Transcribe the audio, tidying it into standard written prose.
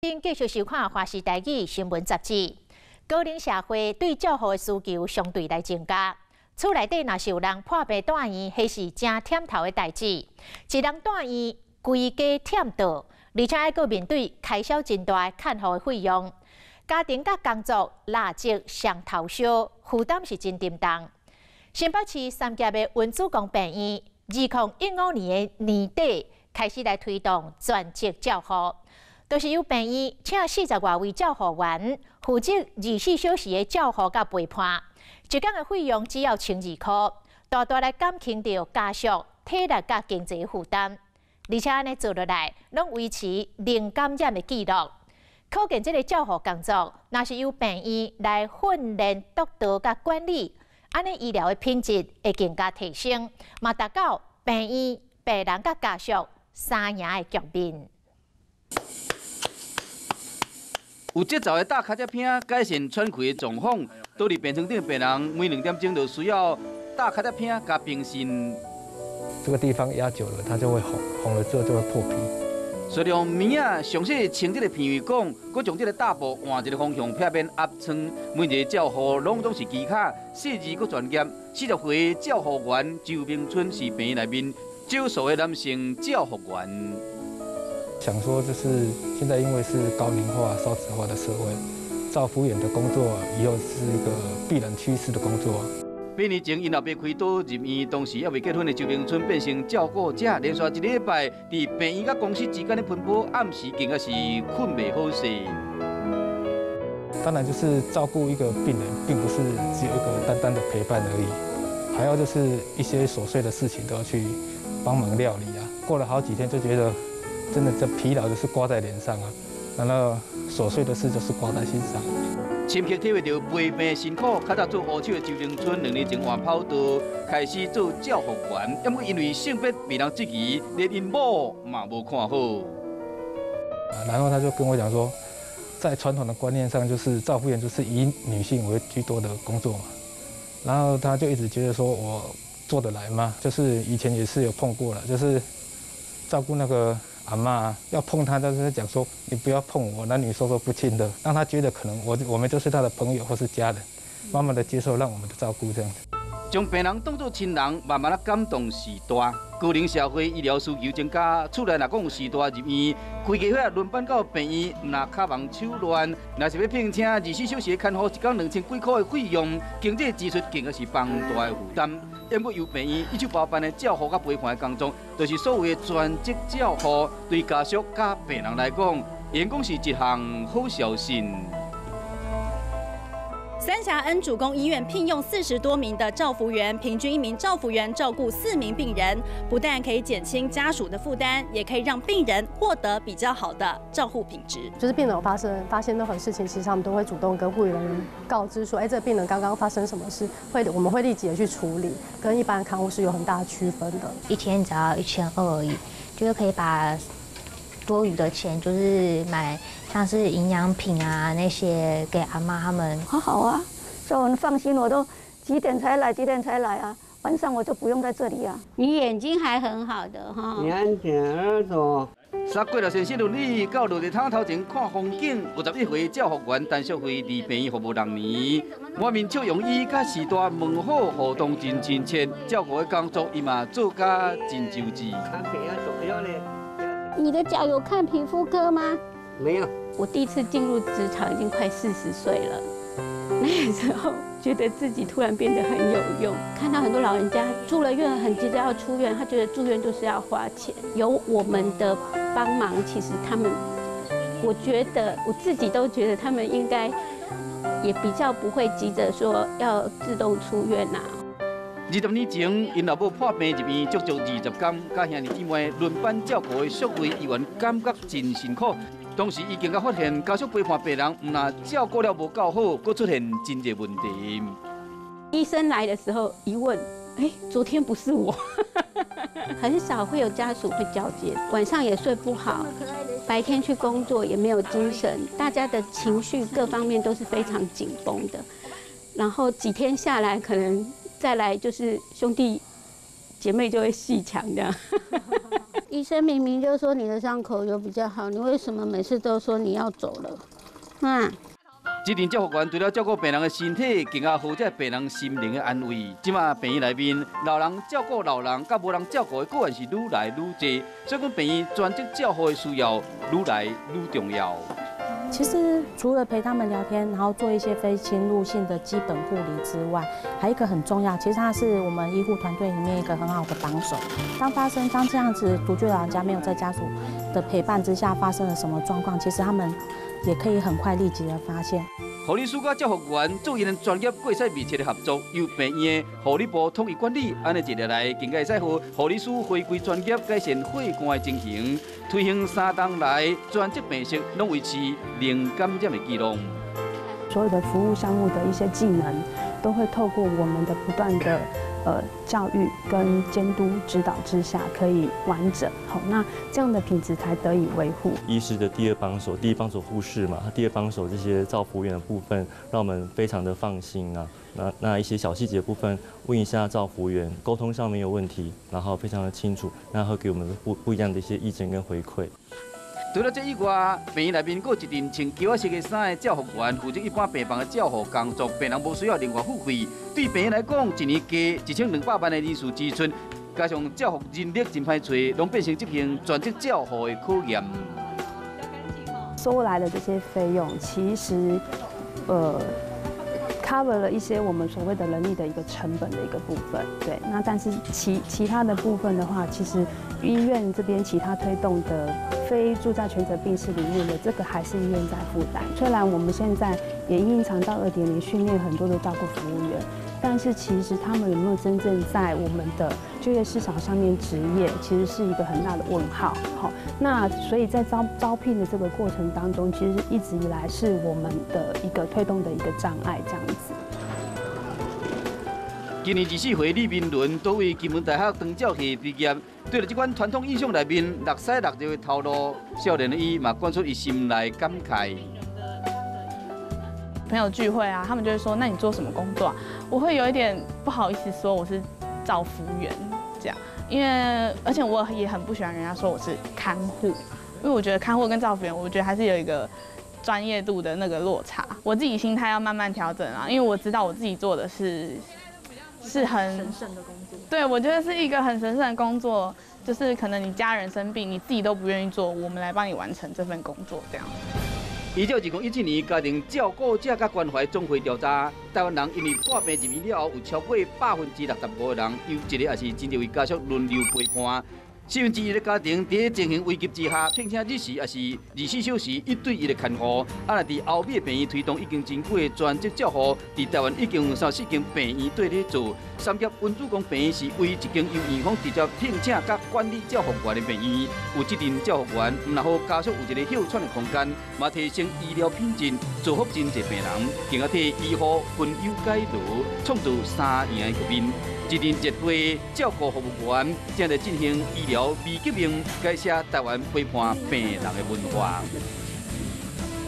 并继续收看《华视台语新闻杂志》。高龄社会对照护的需求相对来增加，厝内底若是有人破病住院，迄是真忝头的代志。一人住院，规家忝倒，而且还阁面对开销真大的看护的费用，家庭甲工作垃圾上头烧，负担是真沉重。新北市三峡的文子宫病院，2015年的年底开始来推动全职照护。 就是由病院请40多位照护员负责24小时的照护甲陪伴，一天的费用只要12块，大大来减轻着家属体力甲经济负担，而且安尼做落来，拢维持零感染的记录。可见这个照护工作，若是由病院来训练、督导甲管理，安尼医疗的品质会更加提升，嘛达到病院、病人甲家属三赢的局面。 有节奏的打卡车片改善喘气的状况，倒伫病床顶的病人每2点钟就需要打卡车片加冰心。这个地方压久了，它就会红，红了之后就会破皮。随着棉仔详细清这个片尾管，佮将这个大布换一个方向，避免压疮。每一个照护拢总是技巧细致佮专业。40岁照护员周明春是病院内面少数的男性照护员。 想说，就是现在因为是高龄化、少子化的社会，照服员的工作以后是一个必然趋势的工作。8年前，因老爸开刀入院，当时还未结婚的周明春变成照顾者，连续1礼拜伫病院甲公司之间的奔波，暗时更加是困袂好势。当然，就是照顾一个病人，并不是只有一个单单的陪伴而已，还要就是一些琐碎的事情都要去帮忙料理啊。过了好几天，就觉得。 真的，这疲劳就是挂在脸上啊，然后琐碎的事就是挂在心上。深刻体会到陪病辛苦，较早做乌手的周明春，2年前换跑道，开始做照护员，也因为性别被人质疑，连因某嘛无看好。然后他就跟我讲说，在传统的观念上，就是照护员就是以女性为居多的工作嘛。然后他就一直觉得说我做得来吗？就是以前也是有碰过了，就是照顾那个。 阿嬷要碰他，但是他讲说你不要碰我，男女授受不亲的，让他觉得可能我们就是他的朋友或是家人，慢慢的接受，让我们的照顾这样子。将病人当作亲人，慢慢的感动时代。高龄社会医疗需求增加，厝内若讲有时代入院，开家伙轮班到病院，若卡忙手乱，若是要聘请24小时的看护，一天2000几块的费用，经济支出更加是庞大的负担。 因为由病院一手包办的照护甲陪伴的工作，就是所谓的全职照护，对家属甲病人来讲，员工是一项好消息。三峡恩主公医院聘用40多名的照服员，平均1名照服员照顾4名病人，不但可以减轻家属的负担，也可以让病人获得比较好的照护品质。就是病人有发现任何事情，其实他们都会主动跟护理人员告知说，这个病人刚刚发生什么事，我们会立即的去处理，跟一般的看护是有很大的区分的。一天只要1200而已，就是可以把多余的钱就是买。 像是营养品啊那些给阿妈他们，好啊，所以我们放心，我都几点才来啊，晚上我就不用在这里啊。你眼睛还很好的哈，眼睛、耳朵。杀过了先生伦理，到落地窗头前看风景。51岁照护员陈淑慧伫病院服务6年，满面笑容伊甲时代问好，互动真亲切，照顾的工作伊嘛做甲真周至。你的脚有看皮肤科吗？ 没有，我第一次进入职场已经快40岁了，那时候觉得自己突然变得很有用。看到很多老人家住了院，很急着要出院，他觉得住院就是要花钱。有我们的帮忙，其实他们，我觉得我自己都觉得他们应该也比较不会急着说要自动出院呐。 20年前，因老母破病入院，足足20天，甲兄弟姊妹轮班照顾的淑慧医员感觉真辛苦。当时已经发现家属陪伴病人，唔但照顾了无够好，佫出现真侪问题。医生来的时候一问，昨天不是我，很少会有家属会交接，晚上也睡不好，白天去工作也没有精神，大家的情绪各方面都是非常紧绷的。然后几天下来，可能再来就是兄弟姐妹就会戏强这样。医生明明就说你的伤口有比较好，你为什么每次都说你要走了？这阵照护员除了照顾病人的身体，更加负责病人心灵的安慰。即马病院内面，老人照顾老人，甲无人照顾的个案是愈来愈多，所以讲病院专职照护的需要愈来愈重要。其实除了陪他们聊天，然后做一些非侵入性的基本护理之外，还有一个很重要，其实他是我们医护团队里面一个很好的帮手。当这样子独居老人家没有在家属的陪伴之下发生了什么状况，其实他们也可以很快立即的发现。护理师甲照护员做因专业过细密切的合作，由病院的护理部统一管理，安尼一日来更加会使予护理师回归专业，改善会馆的情形，推行3档来专职病室，拢维持零感染的记录。所有的服务项目的一些技能，都会透过我们的不断的教育跟监督指导之下，可以完整。好，那这样的品质才得以维护。医师的第一帮手护士嘛，第二帮手这些照服员的部分，让我们非常的放心啊。那一些小细节的部分，问一下照服员，沟通上没有问题，然后非常的清楚，那会给我们不一样的一些意见跟回馈。除了这以外，病院内面还有一阵穿胶色的衫的照护员，负责一般病房的照护工作，病人无需要另外付费。对病院来讲，一年加1200万的人事支出，加上照护人力真歹找，拢变成这项专职照护的考验。收来的这些费用，其实cover 了一些我们所谓的人力的一个成本的一个部分，对。那但是其他的部分的话，其实医院这边其他推动的非住在全责病室里面的这个还是医院在负担。虽然我们现在也因肠道2.0训练很多的照顾服务员，但是其实他们有没有真正在我们的就业市场上面执业，其实是一个很大的问号。好，那所以在招聘的这个过程当中，其实一直以来是我们的一个推动的一个障碍，这样子。今年24岁李明伦多位金门大学长照系毕业，对了这款传统印象内面落西落尿的头路，少年的伊嘛灌出伊心内感慨。朋友聚会啊，他们就会说：“那你做什么工作啊？”我会有一点不好意思说我是照服员这样，因为而且我也很不喜欢人家说我是看护，因为我觉得看护跟照服员，我觉得还是有一个专业度的那个落差。我自己心态要慢慢调整啊，因为我知道我自己做的是很神圣的工作。对，我觉得是一个很神圣的工作，就是可能你家人生病，你自己都不愿意做，我们来帮你完成这份工作这样。依照2017年家庭照顾者甲关怀总会调查，台湾人因为破病入院了后，有超过65%的人有一个也是真正为家属轮流陪伴。1/4的家庭在情形危急之下，聘请日时也是24小时1对1的看护。啊，来伫后壁的病院推动已经真久的专职照护，伫台湾已经有3-4间病院对咧做。三峡温主公病院是唯一一间由院方直接聘请甲管理照护员的病院。有这阵照护员，唔但好家属有一个休喘的空间，嘛提升医疗品质，造福真济病人，更加替医护分忧解劳，创造3赢的局面。一年一岁照顾服务员，正在进行医疗微革命，改写台湾陪伴病人的文化。